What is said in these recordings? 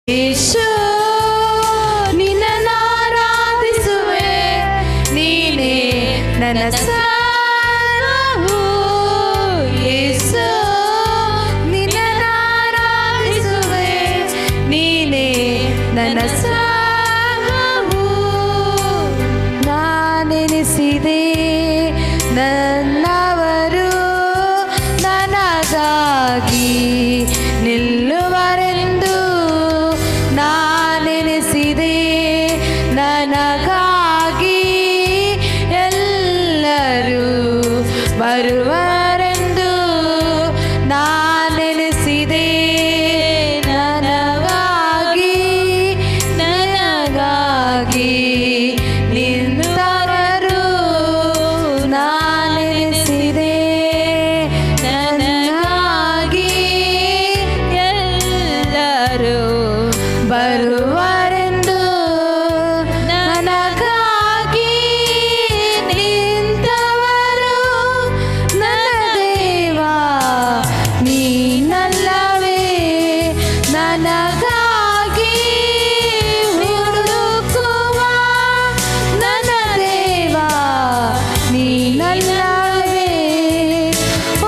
ಯೇಸು ನಿನ್ನನ್ನು ಆರಾಧಿಸುವೆ, ನೀನೇ ನನ್ನ ಸರ್ವವು. ಯೇಸು ನಿನ್ನನ್ನು ಆರಾಧಿಸುವೆ, ನೀನೇ ನನ್ನ ಸರ್ವವು. ನಾನೆನಿಸಿದೆ ನನ್ನವರು ನನಗಾಗಿ ನಿಲ್ಲುವರೆಂದು, ನಾನೆನಿಸಿದೆ ನನಗಾಗಿ ಎಲ್ಲರೂ ಬರುವರೆಂದು, ನಾನೆನಿಸಿದೆ ನನಗಾಗಿ ನಿಂತವರು, ನಾನೆನಿಸಿದೆ ನನಗಾಗಿ ಎಲ್ಲರೂ ಬರುವರೆಂದು, ನನಗಾಗಿ ನಿಂತವರು ನನ್ನ ದೇವ ನೀನಲ್ಲವೇ, ನನಗಾಗಿ ಹುಡುಕುವ ನನ್ನ ದೇವ ನೀನಲ್ಲವೇ.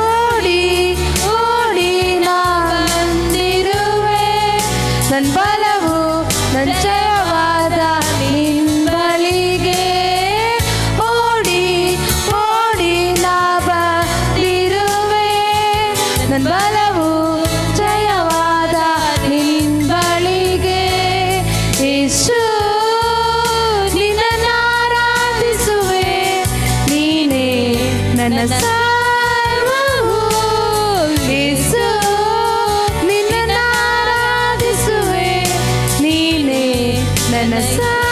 ಓಡಿ ಓಡಿ ನಾ ಬಂದಿರುವೆ, ನನ್ನ ಬಲವು ನನ್ನ ಜಯವಾದ ನಿನ್ನಬಳಿಗೆ. ಓಡಿ ಓಡಿ ನಾ ಬಂದಿರುವೆ, ನನ್ನ ಬಲವು ಜಯವಾದ ನಿನ್ನಬಳಿಗೆ. ಯೇಸು ನಿನ್ನನ್ನು ಆರಾಧಿಸುವೆ, ನೀನೇ ನನ್ನ ಸರ್ವವು. ಯೇಸು ನಿನ್ನನ್ನು ಆರಾಧಿಸುವೆ, ನೀನೇ ನನ್ನ ಸರ್ವವು.